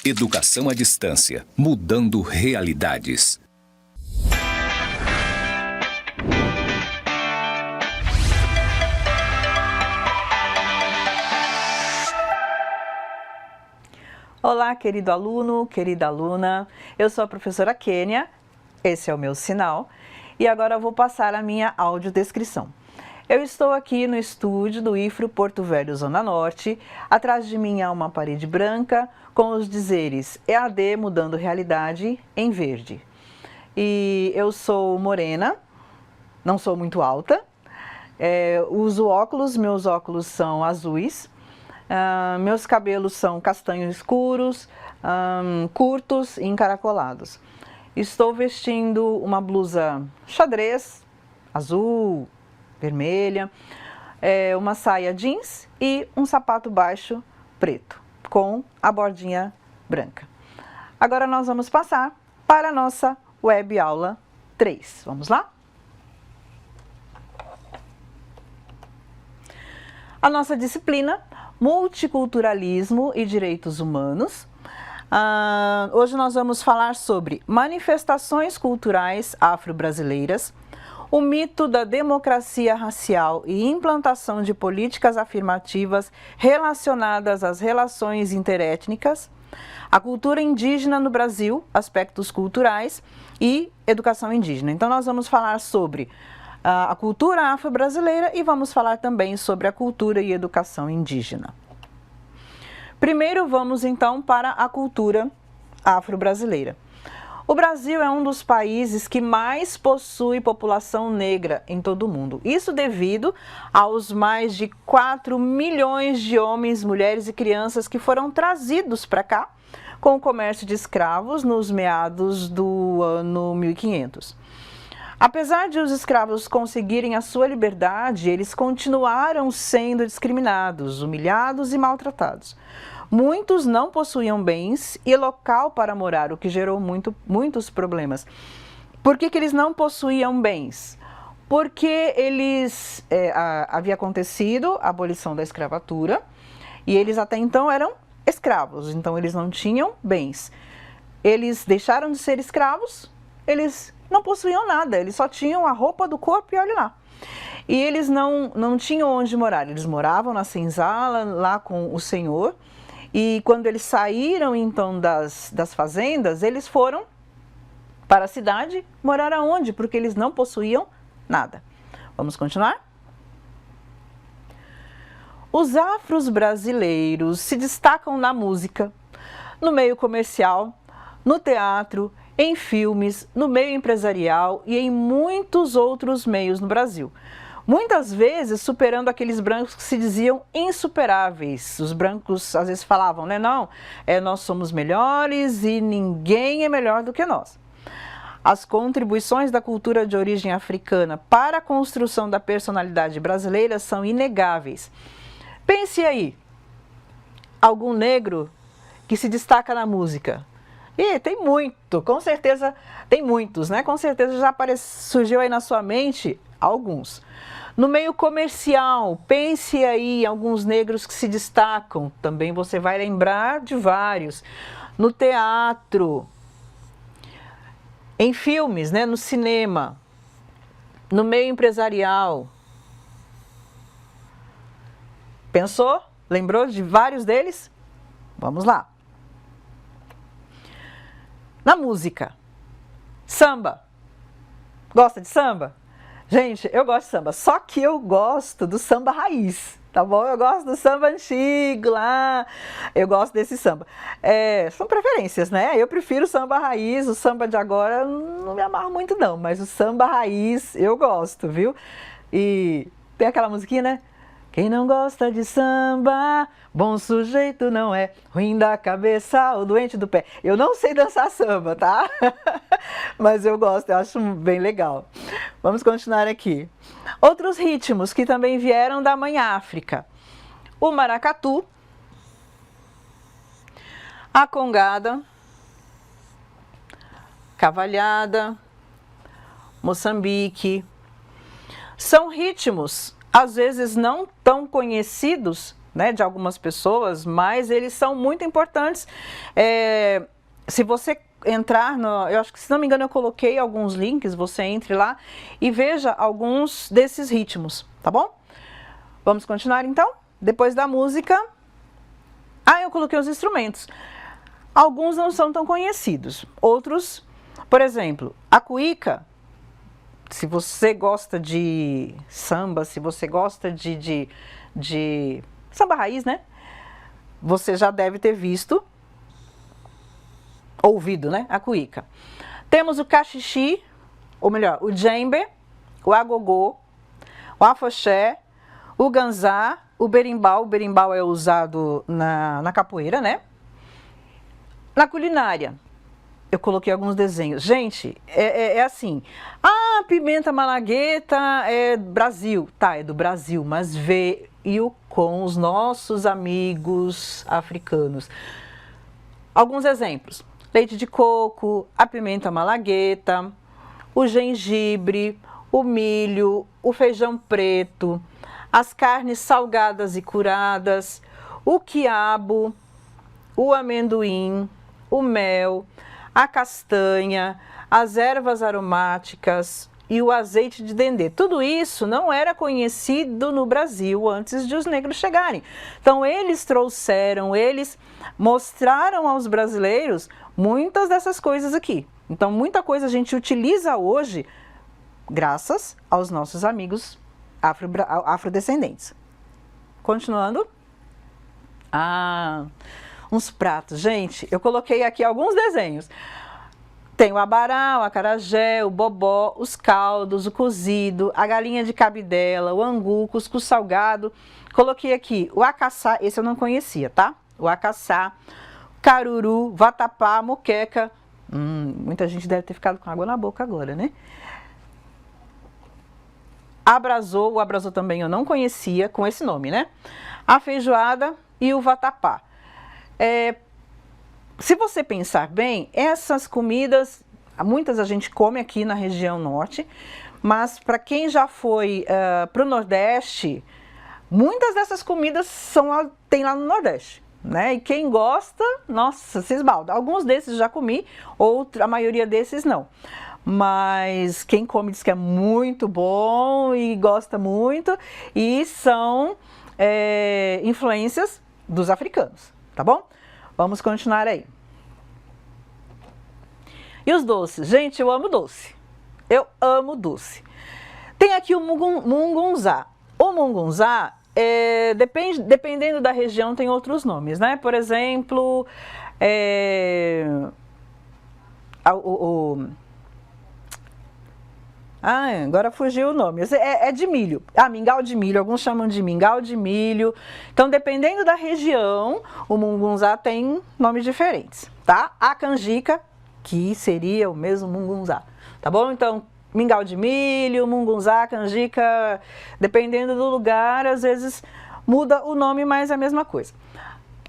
Educação à distância, mudando realidades. Olá, querido aluno, querida aluna. Eu sou a professora Kênia, esse é o meu sinal, e agora eu vou passar a minha audiodescrição. Eu estou aqui no estúdio do IFRO Porto Velho, Zona Norte. Atrás de mim há uma parede branca com os dizeres EAD Mudando Realidade em verde. E eu sou morena, não sou muito alta, uso óculos, meus óculos são azuis. Meus cabelos são castanhos escuros, curtos e encaracolados. Estou vestindo uma blusa xadrez, azul, vermelha, uma saia jeans e um sapato baixo preto, com a bordinha branca. Agora nós vamos passar para a nossa web aula 3. Vamos lá? A nossa disciplina Multiculturalismo e Direitos Humanos. Hoje nós vamos falar sobre manifestações culturais afro-brasileiras, o mito da democracia racial e implantação de políticas afirmativas relacionadas às relações interétnicas, a cultura indígena no Brasil, aspectos culturais e educação indígena. Então nós vamos falar sobre a cultura afro-brasileira e vamos falar também sobre a cultura e educação indígena. Primeiro vamos então para a cultura afro-brasileira. O Brasil é um dos países que mais possui população negra em todo o mundo. Isso devido aos mais de 4 milhões de homens, mulheres e crianças que foram trazidos para cá com o comércio de escravos nos meados do ano 1500. Apesar de os escravos conseguirem a sua liberdade, eles continuaram sendo discriminados, humilhados e maltratados. Muitos não possuíam bens e local para morar, o que gerou muitos problemas. Por que eles não possuíam bens? Porque havia acontecido a abolição da escravatura e eles até então eram escravos, então eles não tinham bens. Eles deixaram de ser escravos, eles não possuíam nada, eles só tinham a roupa do corpo e olha lá. E eles não tinham onde morar, eles moravam na senzala, lá com o senhor. E quando eles saíram então das fazendas, eles foram para a cidade morar aonde? Porque eles não possuíam nada. Vamos continuar? Os afros brasileiros se destacam na música, no meio comercial, no teatro, em filmes, no meio empresarial e em muitos outros meios no Brasil. Muitas vezes superando aqueles brancos que se diziam insuperáveis. Os brancos às vezes falavam, né? Não, nós somos melhores e ninguém é melhor do que nós. As contribuições da cultura de origem africana para a construção da personalidade brasileira são inegáveis. Pense aí, algum negro que se destaca na música? E tem muito, com certeza tem muitos, né? Com certeza já surgiu aí na sua mente alguns. No meio comercial, pense aí em alguns negros que se destacam, também você vai lembrar de vários. No teatro, em filmes, né? No cinema, no meio empresarial. Pensou? Lembrou de vários deles? Vamos lá. Na música, samba. Gosta de samba? Gente, eu gosto de samba, só que eu gosto do samba raiz, tá bom? Eu gosto do samba antigo lá, eu gosto desse samba. São preferências, né? Eu prefiro o samba raiz, o samba de agora não me amarro muito não, mas o samba raiz eu gosto, viu? E tem aquela musiquinha, né? Quem não gosta de samba, bom sujeito não é, ruim da cabeça ou doente do pé. Eu não sei dançar samba, tá? Mas eu gosto, eu acho bem legal. Vamos continuar aqui. Outros ritmos que também vieram da mãe África. O maracatu, a congada, cavalhada, Moçambique. São ritmos às vezes não tão conhecidos né, de algumas pessoas, mas eles são muito importantes. Se você entrar eu acho que, se não me engano, eu coloquei alguns links, você entre lá e veja alguns desses ritmos, tá bom? Vamos continuar então? Depois da música, eu coloquei os instrumentos. Alguns não são tão conhecidos, outros, por exemplo, a cuíca. Se você gosta de samba, se você gosta de samba raiz, né? Você já deve ter ouvido, né? A cuíca. Temos o cachixi, ou melhor, o djembe, o agogô, o afoxé, o ganzá, o berimbau. O berimbau é usado na capoeira, né? Na culinária, eu coloquei alguns desenhos. Gente, é assim, pimenta malagueta é Brasil. Tá, é do Brasil, mas veio com os nossos amigos africanos. Alguns exemplos: leite de coco, a pimenta malagueta, o gengibre, o milho, o feijão preto, as carnes salgadas e curadas, o quiabo, o amendoim, o mel, a castanha, as ervas aromáticas e o azeite de dendê. Tudo isso não era conhecido no Brasil antes de os negros chegarem. Então eles eles mostraram aos brasileiros muitas dessas coisas aqui. Então muita coisa a gente utiliza hoje graças aos nossos amigos afrodescendentes. Continuando. Uns pratos. Gente, eu coloquei aqui alguns desenhos. Tem o abará, o acarajé, o bobó, os caldos, o cozido, a galinha de cabidela, o angu, cuscuz salgado. Coloquei aqui o acaçá, esse eu não conhecia, tá? O acaçá, caruru, vatapá, moqueca. Muita gente deve ter ficado com água na boca agora, né? Abrasou, o abrasou também eu não conhecia com esse nome, né? A feijoada e o vatapá. Se você pensar bem, essas comidas, muitas a gente come aqui na região norte, mas para quem já foi para o Nordeste, muitas dessas comidas tem lá no Nordeste, né? E quem gosta, nossa, se esbalda. Alguns desses já comi, a maioria desses não. Mas quem come diz que é muito bom e gosta muito, e são influências dos africanos, tá bom? Vamos continuar aí. E os doces? Gente, eu amo doce. Eu amo doce. Tem aqui o mungunzá. O mungunzá, dependendo da região, tem outros nomes, né? Por exemplo, agora fugiu o nome. É de milho. Mingau de milho. Alguns chamam de mingau de milho. Então, dependendo da região, o mungunzá tem nomes diferentes, tá? A canjica, que seria o mesmo mungunzá, tá bom? Então, mingau de milho, mungunzá, canjica, dependendo do lugar, às vezes muda o nome, mas é a mesma coisa.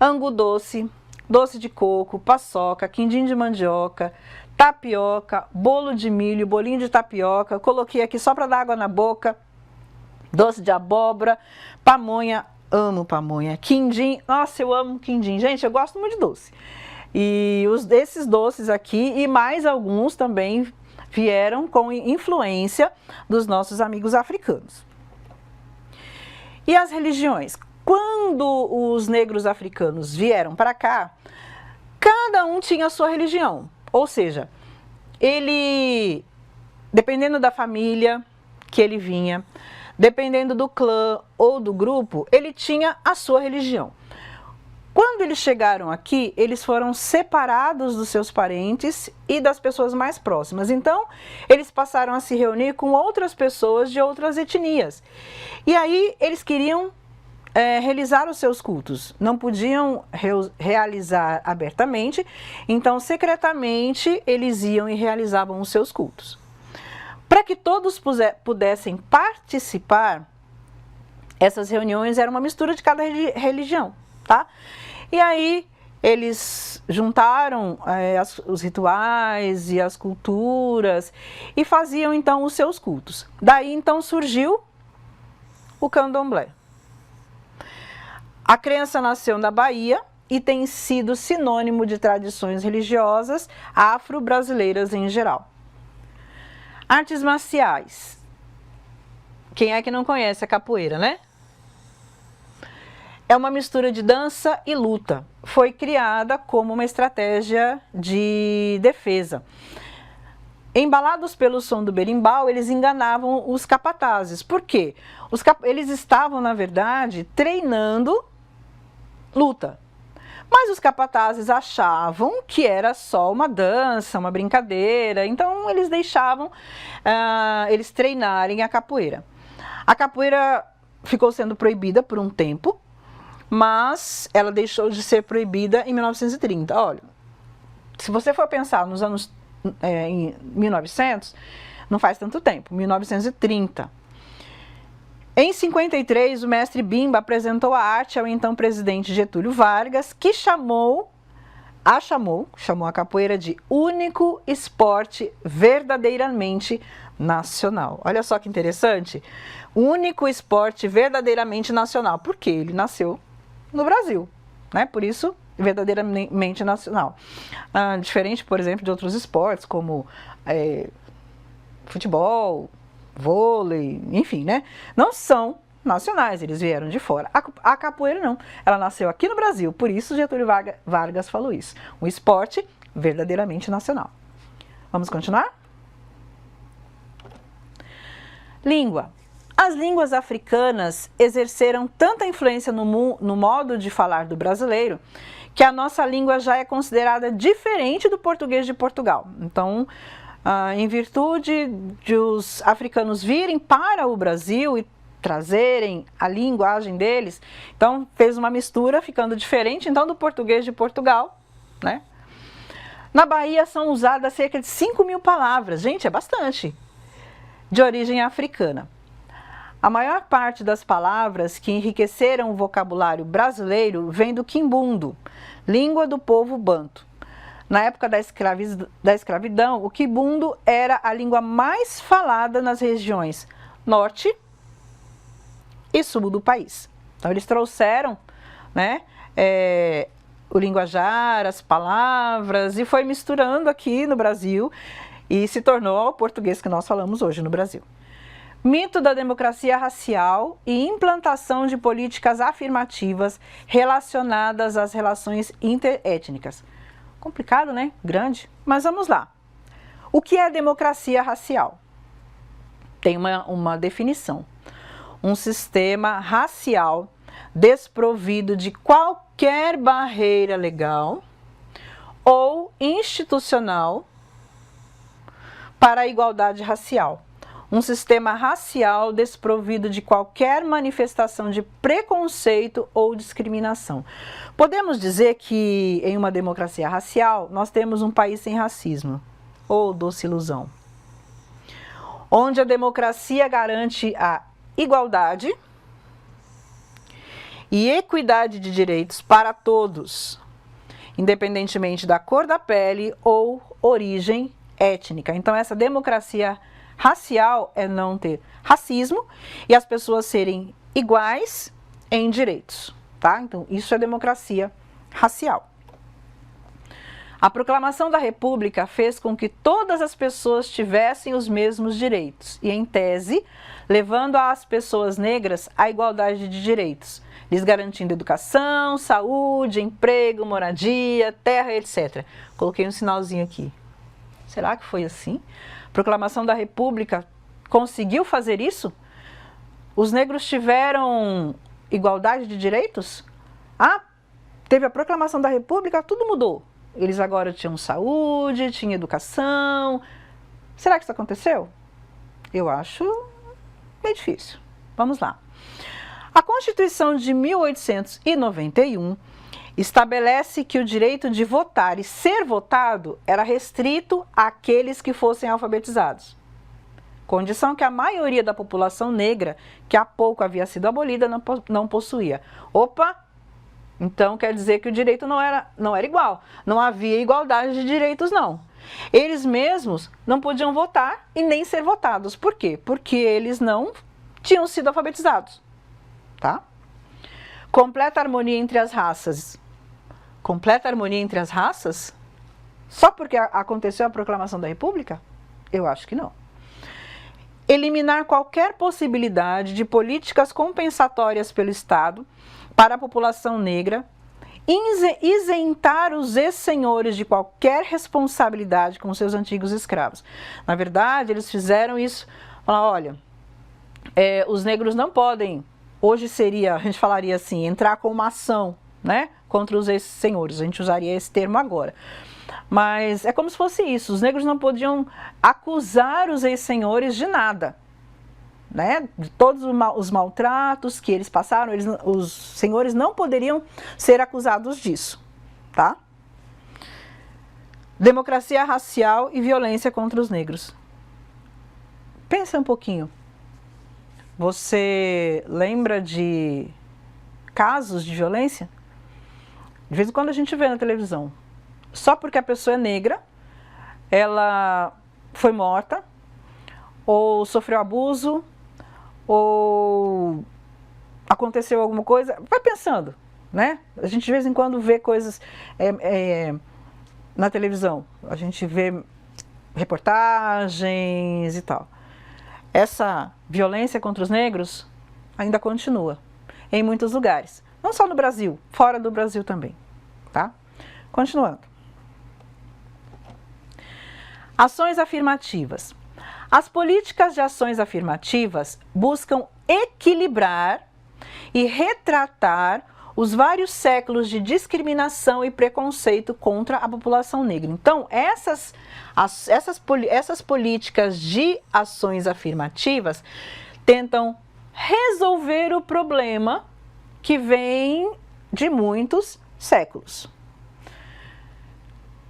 Angu doce, doce de coco, paçoca, quindim de mandioca, tapioca, bolo de milho, bolinho de tapioca. Coloquei aqui só para dar água na boca. Doce de abóbora, pamonha, amo pamonha. Quindim, nossa, eu amo quindim. Gente, eu gosto muito de doce. E esses doces aqui e mais alguns também vieram com influência dos nossos amigos africanos. E as religiões? Quando os negros africanos vieram para cá, cada um tinha a sua religião. Ou seja, dependendo da família que ele vinha, dependendo do clã ou do grupo, ele tinha a sua religião. Quando eles chegaram aqui, eles foram separados dos seus parentes e das pessoas mais próximas. Então, eles passaram a se reunir com outras pessoas de outras etnias. E aí, eles queriam realizar os seus cultos. Não podiam realizar abertamente, então, secretamente, eles iam e realizavam os seus cultos. Para que todos pudessem participar, essas reuniões eram uma mistura de cada religião, tá? E aí eles juntaram os rituais e as culturas e faziam então os seus cultos. Daí então surgiu o candomblé. A crença nasceu na Bahia e tem sido sinônimo de tradições religiosas afro-brasileiras em geral. Artes marciais. Quem é que não conhece a capoeira, né? É uma mistura de dança e luta. Foi criada como uma estratégia de defesa. Embalados pelo som do berimbau, eles enganavam os capatazes. Por quê? Eles estavam, na verdade, treinando luta. Mas os capatazes achavam que era só uma dança, uma brincadeira. Então, eles deixavam eles treinarem a capoeira. A capoeira ficou sendo proibida por um tempo, mas ela deixou de ser proibida em 1930. Olha, se você for pensar nos anos em 1900, não faz tanto tempo, 1930. Em 53, o mestre Bimba apresentou a arte ao então presidente Getúlio Vargas, que chamou a capoeira de único esporte verdadeiramente nacional. Olha só que interessante. Único esporte verdadeiramente nacional. Porque ele nasceu no Brasil, né? Por isso, verdadeiramente nacional. Diferente, por exemplo, de outros esportes, como futebol, vôlei, enfim, né? Não são nacionais, eles vieram de fora. A capoeira não, ela nasceu aqui no Brasil, por isso Getúlio Vargas falou isso. Um esporte verdadeiramente nacional. Vamos continuar? Língua. As línguas africanas exerceram tanta influência no modo de falar do brasileiro que a nossa língua já é considerada diferente do português de Portugal. Então, em virtude de os africanos virem para o Brasil e trazerem a linguagem deles, então fez uma mistura ficando diferente então do português de Portugal, né? Na Bahia são usadas cerca de 5.000 palavras, gente, é bastante, de origem africana. A maior parte das palavras que enriqueceram o vocabulário brasileiro vem do quimbundo, língua do povo banto. Na época da escravidão, o quimbundo era a língua mais falada nas regiões norte e sul do país. Então, eles trouxeram, né, o linguajar, as palavras, e foi misturando aqui no Brasil e se tornou o português que nós falamos hoje no Brasil. Mito da democracia racial e implantação de políticas afirmativas relacionadas às relações interétnicas. Complicado, né? Grande. Mas vamos lá. O que é democracia racial? Tem uma definição. Um sistema racial desprovido de qualquer barreira legal ou institucional para a igualdade racial. Um sistema racial desprovido de qualquer manifestação de preconceito ou discriminação. Podemos dizer que em uma democracia racial nós temos um país sem racismo, ou doce ilusão, onde a democracia garante a igualdade e equidade de direitos para todos, independentemente da cor da pele ou origem étnica. Então essa democracia racial é não ter racismo e as pessoas serem iguais em direitos, tá? Então, isso é democracia racial. A proclamação da República fez com que todas as pessoas tivessem os mesmos direitos e, em tese, levando às pessoas negras a igualdade de direitos, lhes garantindo educação, saúde, emprego, moradia, terra, etc. Coloquei um sinalzinho aqui. Será que foi assim? A proclamação da República conseguiu fazer isso? Os negros tiveram igualdade de direitos? Teve a proclamação da República, tudo mudou. Eles agora tinham saúde, tinham educação. Será que isso aconteceu? Eu acho meio difícil. Vamos lá. A Constituição de 1891 estabelece que o direito de votar e ser votado era restrito àqueles que fossem alfabetizados. Condição que a maioria da população negra, que há pouco havia sido abolida, não possuía. Opa! Então quer dizer que o direito não era igual. Não havia igualdade de direitos, não. Eles mesmos não podiam votar e nem ser votados. Por quê? Porque eles não tinham sido alfabetizados. Tá? Completa harmonia entre as raças. Completa harmonia entre as raças? Só porque aconteceu a proclamação da República? Eu acho que não. Eliminar qualquer possibilidade de políticas compensatórias pelo Estado para a população negra, isentar os ex-senhores de qualquer responsabilidade com seus antigos escravos. Na verdade, eles fizeram isso, falaram, olha, os negros não podem, hoje seria, a gente falaria assim, entrar com uma ação, né, contra os ex-senhores, a gente usaria esse termo agora. Mas é como se fosse isso, os negros não podiam acusar os ex-senhores de nada, né? De todos os maltratos que eles passaram, os senhores não poderiam ser acusados disso, tá? Democracia racial e violência contra os negros. Pensa um pouquinho. Você lembra de casos de violência? De vez em quando a gente vê na televisão. Só porque a pessoa é negra, ela foi morta, ou sofreu abuso, ou aconteceu alguma coisa. Vai pensando, né? A gente de vez em quando vê coisas na televisão. A gente vê reportagens e tal. Essa violência contra os negros ainda continua em muitos lugares. Não só no Brasil, fora do Brasil também, tá? Continuando. Ações afirmativas. As políticas de ações afirmativas buscam equilibrar e retratar os vários séculos de discriminação e preconceito contra a população negra. Então, essas políticas de ações afirmativas tentam resolver o problema que vem de muitos séculos.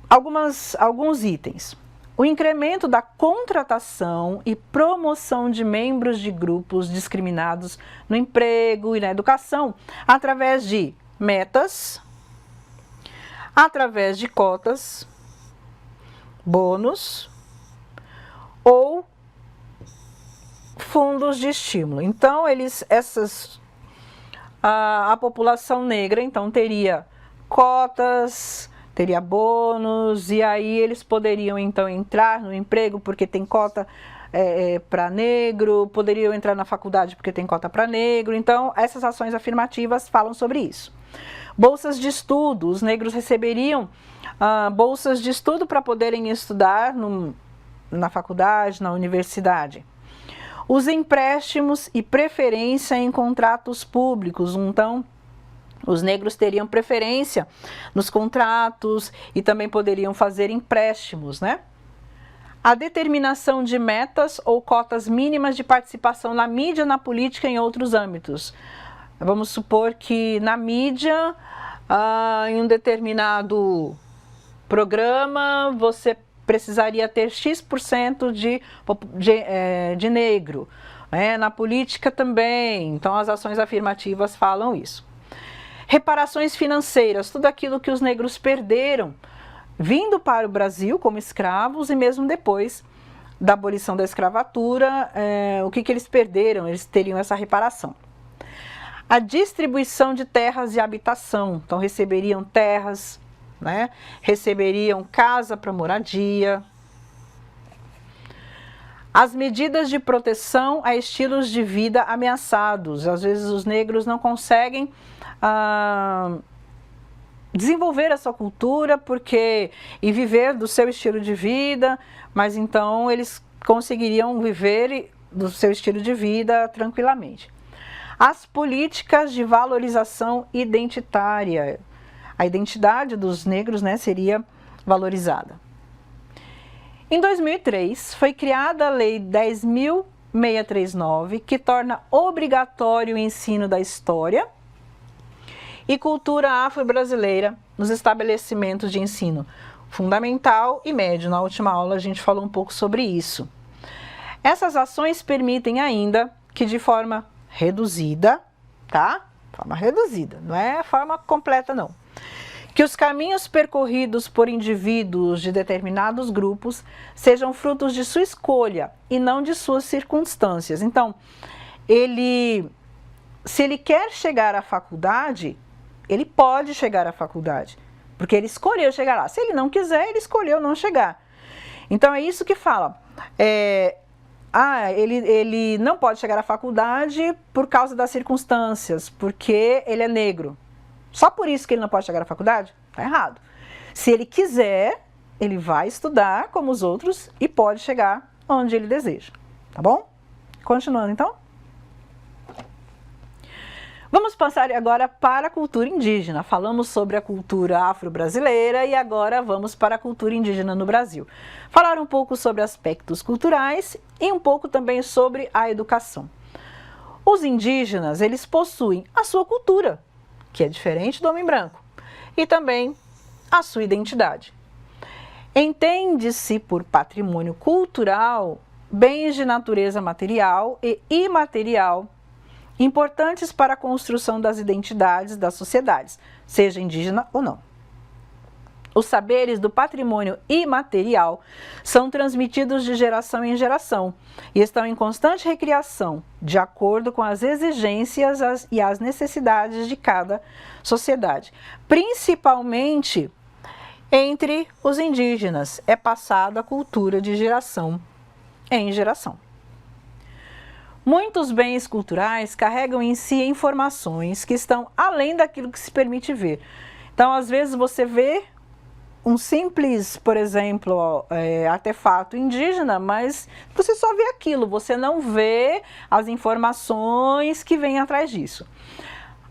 Alguns itens. O incremento da contratação e promoção de membros de grupos discriminados no emprego e na educação através de metas, através de cotas, bônus ou fundos de estímulo. Então, a população negra então teria cotas, teria bônus, e aí eles poderiam então entrar no emprego porque tem cota para negro, poderiam entrar na faculdade porque tem cota para negro. Então, essas ações afirmativas falam sobre isso. Bolsas de estudo, os negros receberiam bolsas de estudo para poderem estudar na faculdade, na universidade. Os empréstimos e preferência em contratos públicos, então, os negros teriam preferência nos contratos e também poderiam fazer empréstimos, né? A determinação de metas ou cotas mínimas de participação na mídia, na política e em outros âmbitos. Vamos supor que na mídia, em um determinado programa, você precisaria ter X% de negro. Na política também, então as ações afirmativas falam isso. Reparações financeiras, tudo aquilo que os negros perderam vindo para o Brasil como escravos e mesmo depois da abolição da escravatura, o que eles perderam, eles teriam essa reparação. A distribuição de terras e habitação, então receberiam terras, né? Receberiam casa para moradia. As medidas de proteção a estilos de vida ameaçados, às vezes os negros não conseguem desenvolver a sua cultura e viver do seu estilo de vida, mas então eles conseguiriam viver do seu estilo de vida tranquilamente. As políticas de valorização identitária, a identidade dos negros, né, seria valorizada. Em 2003, foi criada a Lei 10.639, que torna obrigatório o ensino da história e cultura afro-brasileira nos estabelecimentos de ensino fundamental e médio. Na última aula a gente falou um pouco sobre isso. Essas ações permitem ainda que de forma reduzida, tá? Forma reduzida, não é a forma completa não. Que os caminhos percorridos por indivíduos de determinados grupos sejam frutos de sua escolha e não de suas circunstâncias. Então, ele se ele quer chegar à faculdade, ele pode chegar à faculdade, porque ele escolheu chegar lá. Se ele não quiser, ele escolheu não chegar. Então é isso que fala. Ele não pode chegar à faculdade por causa das circunstâncias, porque ele é negro. Só por isso que ele não pode chegar à faculdade? Está errado. Se ele quiser, ele vai estudar como os outros e pode chegar onde ele deseja. Tá bom? Continuando então. Vamos passar agora para a cultura indígena. Falamos sobre a cultura afro-brasileira e agora vamos para a cultura indígena no Brasil. Falar um pouco sobre aspectos culturais e um pouco também sobre a educação. Os indígenas, eles possuem a sua cultura, que é diferente do homem branco, e também a sua identidade. Entende-se por patrimônio cultural bens de natureza material e imaterial importantes para a construção das identidades das sociedades, seja indígena ou não. Os saberes do patrimônio imaterial são transmitidos de geração em geração e estão em constante recriação, de acordo com as exigências e as necessidades de cada sociedade. Principalmente entre os indígenas, é passada a cultura de geração em geração. Muitos bens culturais carregam em si informações que estão além daquilo que se permite ver. Então, às vezes, você vê um simples, por exemplo, artefato indígena, mas você só vê aquilo, você não vê as informações que vêm atrás disso.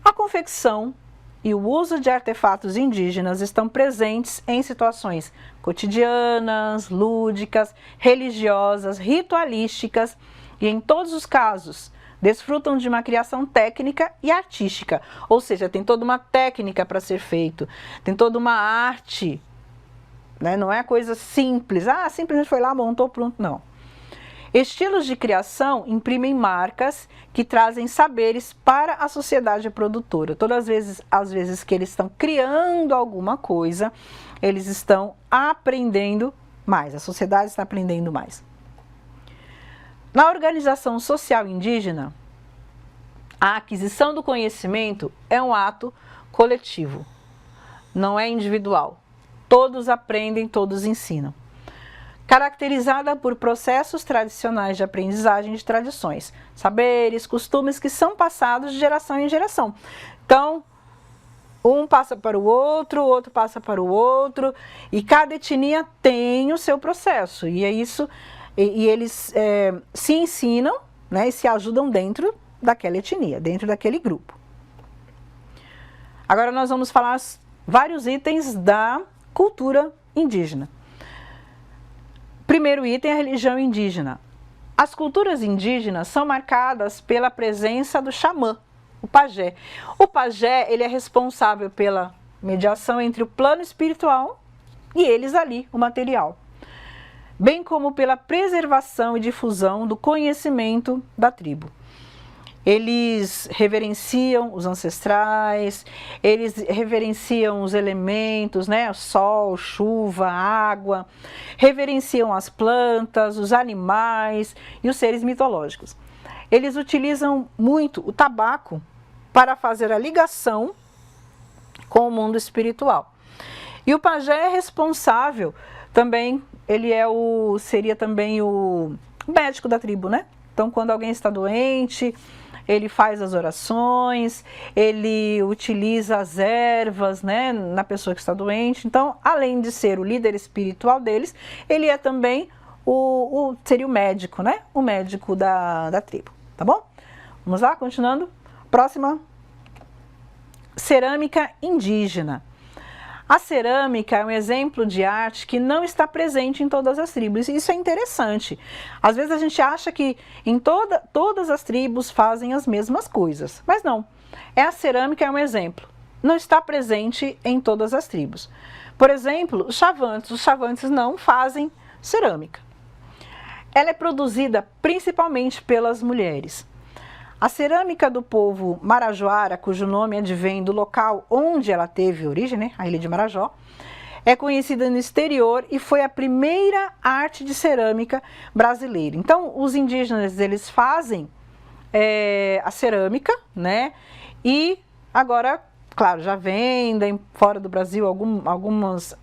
A confecção e o uso de artefatos indígenas estão presentes em situações cotidianas, lúdicas, religiosas, ritualísticas, e em todos os casos, desfrutam de uma criação técnica e artística, ou seja, tem toda uma técnica para ser feito, tem toda uma arte, né? Não é coisa simples, simplesmente foi lá, montou, pronto, não. Estilos de criação imprimem marcas que trazem saberes para a sociedade produtora. Todas as vezes que eles estão criando alguma coisa, eles estão aprendendo mais, a sociedade está aprendendo mais. Na organização social indígena, a aquisição do conhecimento é um ato coletivo, não é individual. Todos aprendem, todos ensinam. Caracterizada por processos tradicionais de aprendizagem de tradições, saberes, costumes que são passados de geração em geração. Então, um passa para o outro passa para o outro, e cada etnia tem o seu processo, e é isso. E eles se ensinam, né, e se ajudam dentro daquela etnia, dentro daquele grupo. Agora nós vamos falar vários itens da cultura indígena. Primeiro item é a religião indígena. As culturas indígenas são marcadas pela presença do xamã, o pajé. O pajé, ele é responsável pela mediação entre o plano espiritual e eles ali, o material, bem como pela preservação e difusão do conhecimento da tribo. Eles reverenciam os ancestrais, eles reverenciam os elementos, né? Sol, chuva, água, reverenciam as plantas, os animais e os seres mitológicos. Eles utilizam muito o tabaco para fazer a ligação com o mundo espiritual. E o pajé é responsável também, seria também o médico da tribo, né? Então, quando alguém está doente, ele faz as orações, ele utiliza as ervas, né, na pessoa que está doente. Então, além de ser o líder espiritual deles, ele é também seria o médico, né? O médico da tribo, tá bom? Vamos lá, continuando. Próxima. Cerâmica indígena. A cerâmica é um exemplo de arte que não está presente em todas as tribos. Isso é interessante. Às vezes a gente acha que em todas as tribos fazem as mesmas coisas, mas não. A cerâmica é um exemplo. Não está presente em todas as tribos. Por exemplo, os chavantes não fazem cerâmica. Ela é produzida principalmente pelas mulheres. A cerâmica do povo marajoara, cujo nome advém do local onde ela teve origem, né, a ilha de Marajó, é conhecida no exterior e foi a primeira arte de cerâmica brasileira. Então, os indígenas, eles fazem a cerâmica, né? E agora, claro, já vendem fora do Brasil, algumas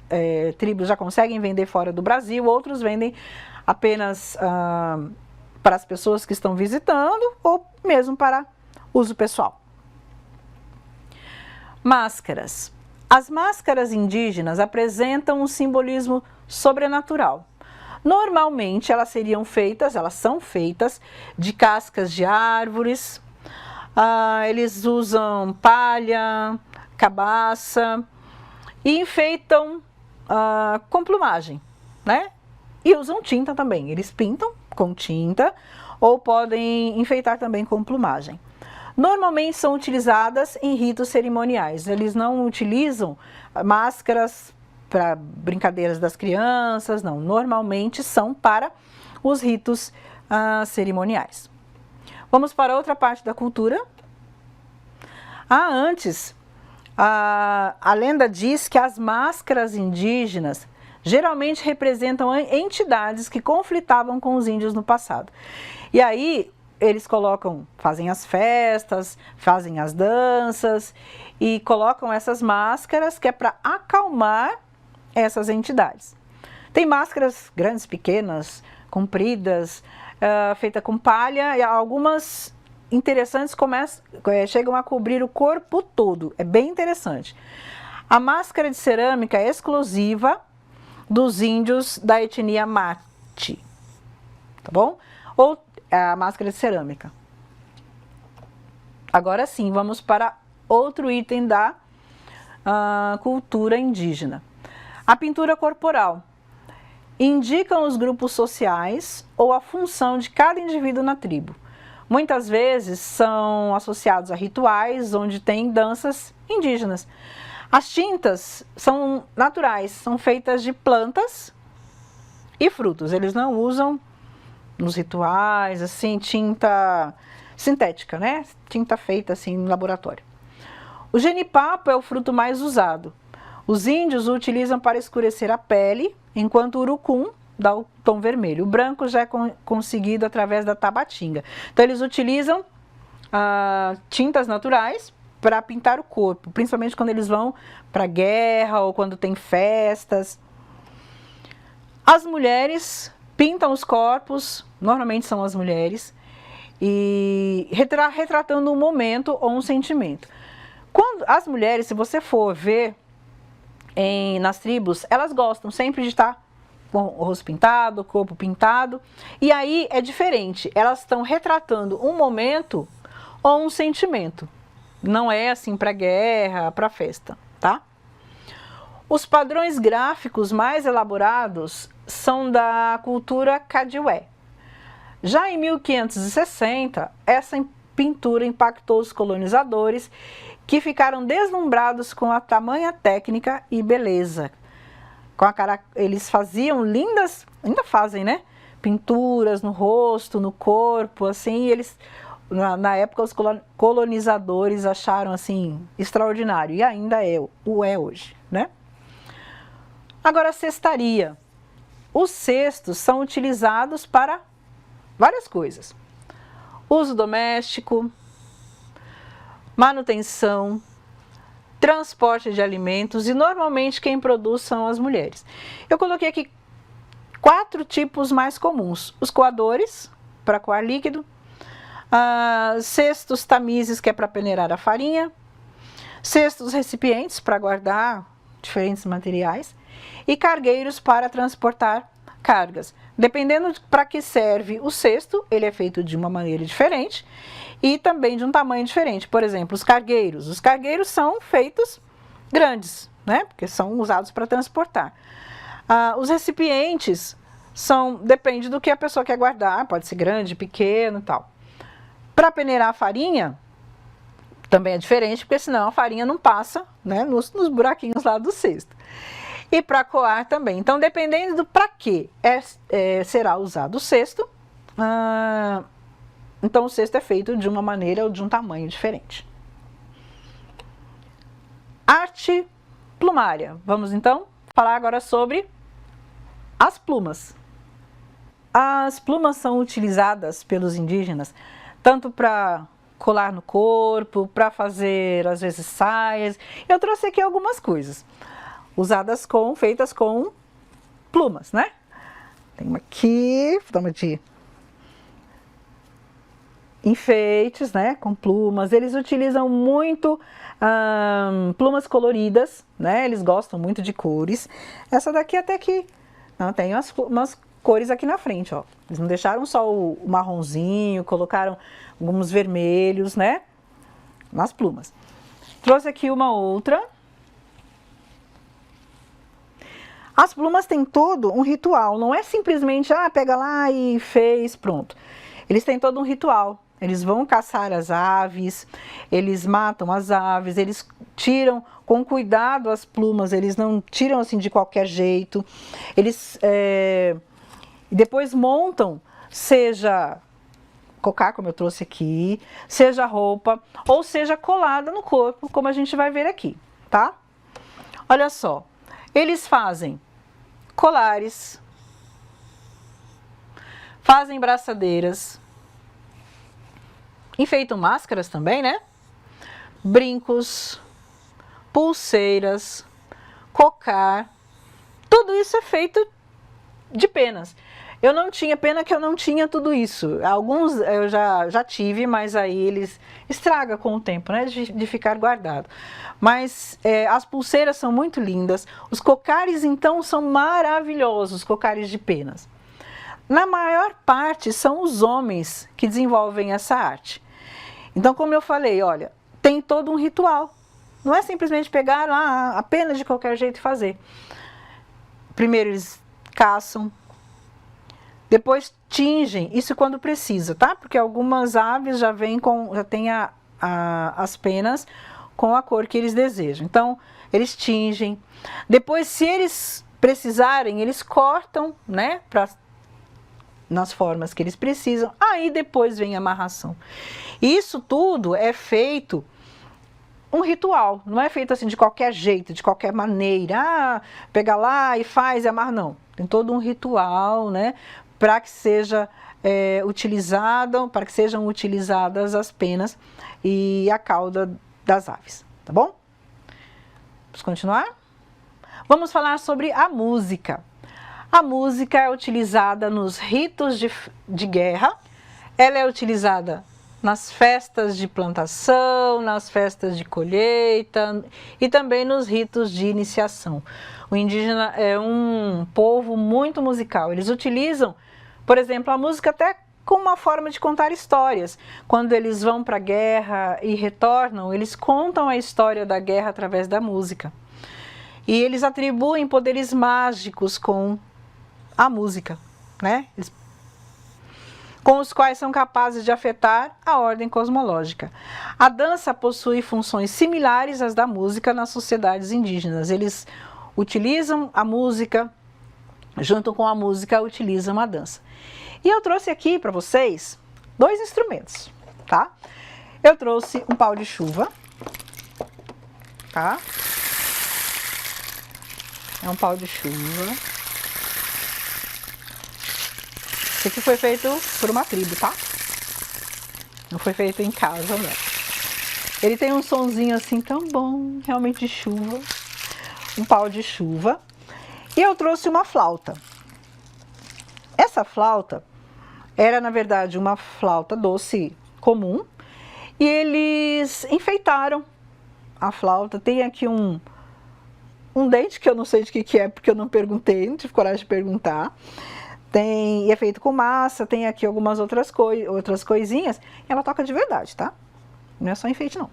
tribos já conseguem vender fora do Brasil, outros vendem apenas para as pessoas que estão visitando ou mesmo para uso pessoal. Máscaras. As máscaras indígenas apresentam um simbolismo sobrenatural. Normalmente elas são feitas de cascas de árvores, eles usam palha, cabaça e enfeitam com plumagem, né? E usam tinta também, eles pintam com tinta ou podem enfeitar também com plumagem. Normalmente são utilizadas em ritos cerimoniais, eles não utilizam máscaras para brincadeiras das crianças, não. Normalmente são para os ritos cerimoniais. Vamos para outra parte da cultura. Antes, a lenda diz que as máscaras indígenas geralmente representam entidades que conflitavam com os índios no passado. E aí eles fazem as festas, fazem as danças e colocam essas máscaras que é para acalmar essas entidades. Tem máscaras grandes, pequenas, compridas, feitas com palha, e algumas interessantes chegam a cobrir o corpo todo. É bem interessante. A máscara de cerâmica é exclusiva dos índios da etnia Mati, tá bom? Ou a máscara de cerâmica. Agora sim, vamos para outro item da cultura indígena. A pintura corporal indicam os grupos sociais ou a função de cada indivíduo na tribo. Muitas vezes são associados a rituais onde tem danças indígenas. As tintas são naturais, são feitas de plantas e frutos. Eles não usam nos rituais, assim, tinta sintética, né? Tinta feita assim no laboratório. O jenipapo é o fruto mais usado. Os índios o utilizam para escurecer a pele, enquanto o urucum dá o tom vermelho. O branco já é conseguido através da tabatinga. Então eles utilizam tintas naturais para pintar o corpo, principalmente quando eles vão para a guerra ou quando tem festas. As mulheres pintam os corpos, normalmente são as mulheres, e retratando um momento ou um sentimento. Quando as mulheres, se você for ver nas tribos, elas gostam sempre de estar com o rosto pintado, o corpo pintado, e aí é diferente, elas estão retratando um momento ou um sentimento. Não é assim para guerra, para festa, tá? Os padrões gráficos mais elaborados são da cultura Kadiwé. Já em 1560, essa pintura impactou os colonizadores, que ficaram deslumbrados com a tamanha técnica e beleza. Eles faziam lindas, ainda fazem, né? Pinturas no rosto, no corpo, assim, e eles, na época, os colonizadores acharam, assim, extraordinário, e ainda é hoje, né? Agora, a cestaria. Os cestos são utilizados para várias coisas. Uso doméstico, manutenção, transporte de alimentos e normalmente quem produz são as mulheres. Eu coloquei aqui 4 tipos mais comuns. Os coadores, para coar líquido, cestos tamizes, que é para peneirar a farinha, cestos recipientes para guardar diferentes materiais e cargueiros para transportar cargas. Dependendo para que serve o cesto, ele é feito de uma maneira diferente e também de um tamanho diferente. Por exemplo, os cargueiros. Os cargueiros são feitos grandes, né? Porque são usados para transportar. Os recipientes depende do que a pessoa quer guardar, pode ser grande, pequeno e tal. Para peneirar a farinha, também é diferente, porque senão a farinha não passa, né, nos buraquinhos lá do cesto. E para coar também. Então, dependendo do para que será usado o cesto, então o cesto é feito de uma maneira ou de um tamanho diferente. Arte plumária. Vamos então falar agora sobre as plumas. As plumas são utilizadas pelos indígenas tanto para colar no corpo, para fazer às vezes saias. Eu trouxe aqui algumas coisas feitas com plumas, né? Tem uma aqui, forma de enfeites, né, com plumas. Eles utilizam muito plumas coloridas, né? Eles gostam muito de cores. Essa daqui até que não tem umas cores aqui na frente, ó. Eles não deixaram só o marronzinho, colocaram alguns vermelhos, né, nas plumas. Trouxe aqui uma outra. As plumas têm todo um ritual, não é simplesmente, pega lá e fez, pronto. Eles têm todo um ritual. Eles vão caçar as aves, eles matam as aves, eles tiram com cuidado as plumas, eles não tiram assim de qualquer jeito. Eles depois montam, seja cocar, como eu trouxe aqui, seja roupa, ou seja colada no corpo, como a gente vai ver aqui, tá? Olha só, eles fazem colares, fazem braçadeiras, enfeitam máscaras também, né? Brincos, pulseiras, cocar, tudo isso é feito de penas. Eu não tinha, pena que eu não tinha tudo isso. Alguns eu já tive, mas aí eles estragam com o tempo, né? De ficar guardado. Mas as pulseiras são muito lindas. Os cocares, então, são maravilhosos, cocares de penas. Na maior parte, são os homens que desenvolvem essa arte. Então, como eu falei, olha, tem todo um ritual. Não é simplesmente pegar lá a pena de qualquer jeito e fazer. Primeiro eles caçam, depois tingem, isso quando precisa, tá? Porque algumas aves já têm as penas com a cor que eles desejam. Então, eles tingem. Depois, se eles precisarem, eles cortam, né? Nas formas que eles precisam. Aí depois vem a amarração. Isso tudo é feito um ritual, não é feito assim de qualquer jeito, de qualquer maneira. Pega lá e faz e amarra, não. Tem todo um ritual, né? Para que seja para que sejam utilizadas as penas e a cauda das aves, tá bom? Vamos continuar? Vamos falar sobre a música. A música é utilizada nos ritos de guerra, ela é utilizada nas festas de plantação, nas festas de colheita e também nos ritos de iniciação. O indígena é um povo muito musical. Eles utilizam, por exemplo, a música até como uma forma de contar histórias. Quando eles vão para a guerra e retornam, eles contam a história da guerra através da música. E eles atribuem poderes mágicos com a música, né? Com os quais são capazes de afetar a ordem cosmológica. A dança possui funções similares às da música nas sociedades indígenas. Eles utilizam a música, junto com a música, utilizam a dança. E eu trouxe aqui para vocês 2 instrumentos, tá? Eu trouxe um pau de chuva, tá? É um pau de chuva. Esse aqui foi feito por uma tribo, tá? Não foi feito em casa, não. Ele tem um sonzinho assim tão bom, realmente de chuva. Um pau de chuva. E eu trouxe uma flauta. Essa flauta era, na verdade, uma flauta doce comum. E eles enfeitaram a flauta. Tem aqui um dente que eu não sei de que é, porque eu não perguntei, não tive coragem de perguntar. E é feito com massa, tem aqui algumas outras coisinhas. E ela toca de verdade, tá? Não é só enfeite, não.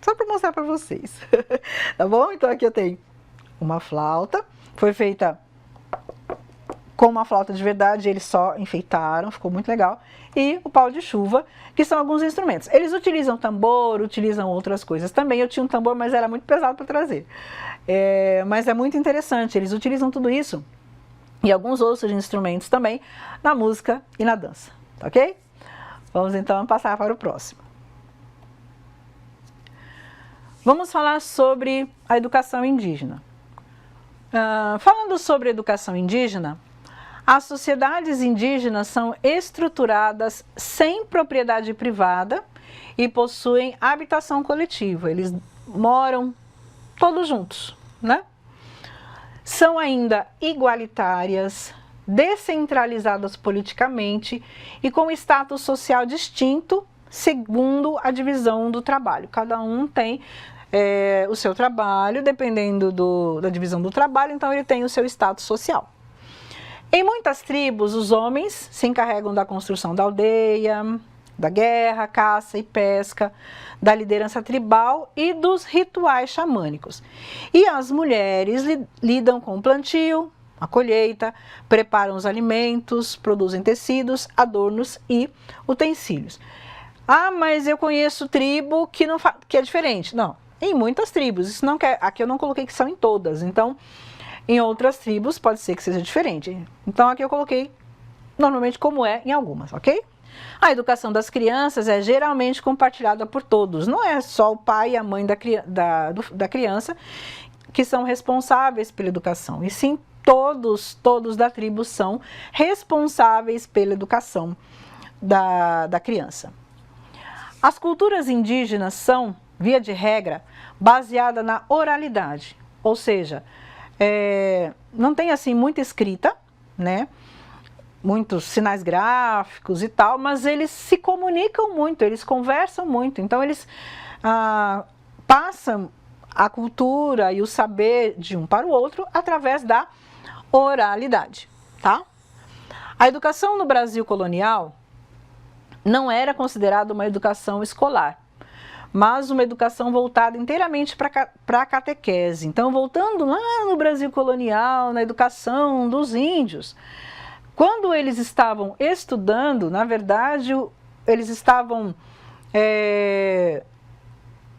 Só para mostrar para vocês. Tá bom? Então aqui eu tenho uma flauta. Foi feita com uma flauta de verdade, eles só enfeitaram, ficou muito legal. E o pau de chuva, que são alguns instrumentos. Eles utilizam tambor, utilizam outras coisas também. Eu tinha um tambor, mas era muito pesado para trazer. Mas é muito interessante, eles utilizam tudo isso e alguns outros instrumentos também na música e na dança, ok? Vamos então passar para o próximo. Vamos falar sobre a educação indígena. Falando sobre educação indígena, as sociedades indígenas são estruturadas sem propriedade privada e possuem habitação coletiva. Eles moram todos juntos, né? São ainda igualitárias, descentralizadas politicamente e com status social distinto segundo a divisão do trabalho. Cada um tem o seu trabalho, dependendo da divisão do trabalho, então ele tem o seu status social. Em muitas tribos, os homens se encarregam da construção da aldeia, da guerra, caça e pesca, da liderança tribal e dos rituais xamânicos. E as mulheres lidam com o plantio, a colheita, preparam os alimentos, produzem tecidos, adornos e utensílios. Ah, mas eu conheço tribo que é diferente. Não, em muitas tribos. Isso não quer, aqui eu não coloquei que são em todas. Então, em outras tribos pode ser que seja diferente. Então, aqui eu coloquei normalmente como é em algumas, ok? A educação das crianças é geralmente compartilhada por todos. Não é só o pai e a mãe da criança que são responsáveis pela educação, e sim todos da tribo são responsáveis pela educação da criança. As culturas indígenas são, via de regra, baseadas na oralidade, ou seja, não tem assim muita escrita, né? Muitos sinais gráficos e tal, mas eles se comunicam muito, eles conversam muito, então eles passam a cultura e o saber de um para o outro através da oralidade, tá? A educação no Brasil colonial não era considerada uma educação escolar, mas uma educação voltada inteiramente para a catequese. Então, voltando lá no Brasil colonial, na educação dos índios, quando eles estavam estudando, na verdade, eles estavam...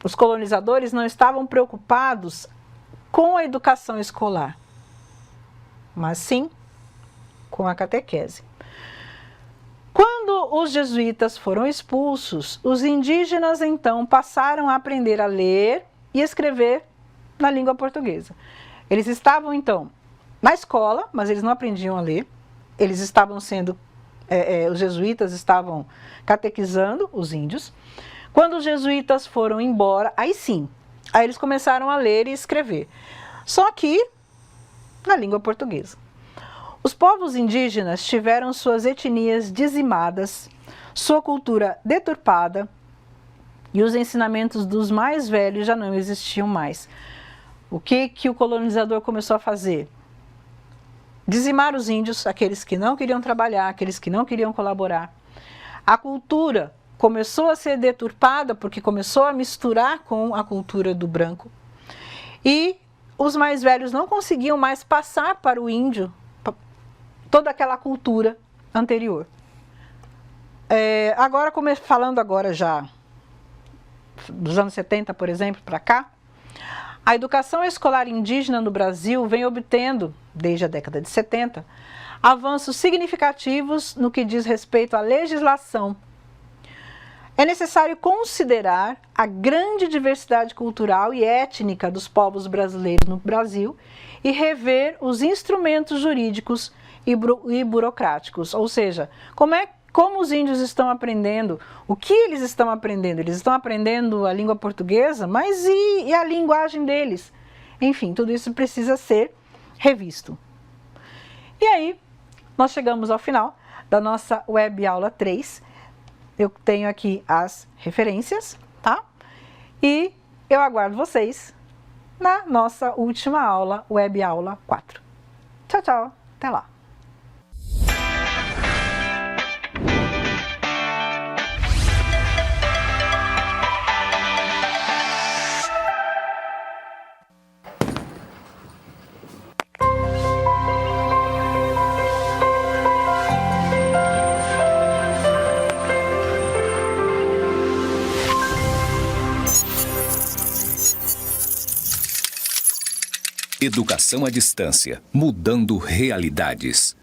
os colonizadores não estavam preocupados com a educação escolar, mas sim com a catequese. Quando os jesuítas foram expulsos, os indígenas então passaram a aprender a ler e escrever na língua portuguesa. Eles estavam então na escola, mas eles não aprendiam a ler. Eles estavam sendo, os jesuítas estavam catequizando os índios. Quando os jesuítas foram embora, aí sim, aí eles começaram a ler e escrever. Só que na língua portuguesa. Os povos indígenas tiveram suas etnias dizimadas, sua cultura deturpada e os ensinamentos dos mais velhos já não existiam mais. O que o colonizador começou a fazer? Dizimar os índios, aqueles que não queriam trabalhar, aqueles que não queriam colaborar. A cultura começou a ser deturpada porque começou a misturar com a cultura do branco. E os mais velhos não conseguiam mais passar para o índio toda aquela cultura anterior. Falando agora já dos anos 70, por exemplo, para cá, a educação escolar indígena no Brasil vem obtendo, desde a década de 70, avanços significativos no que diz respeito à legislação. É necessário considerar a grande diversidade cultural e étnica dos povos brasileiros no Brasil e rever os instrumentos jurídicos e burocráticos, ou seja, como os índios estão aprendendo, o que eles estão aprendendo? Eles estão aprendendo a língua portuguesa, mas e a linguagem deles? Enfim, tudo isso precisa ser revisto. E aí, nós chegamos ao final da nossa web aula 3. Eu tenho aqui as referências, tá? E eu aguardo vocês na nossa última aula, web aula 4. Tchau, tchau, até lá! Educação à distância, mudando realidades.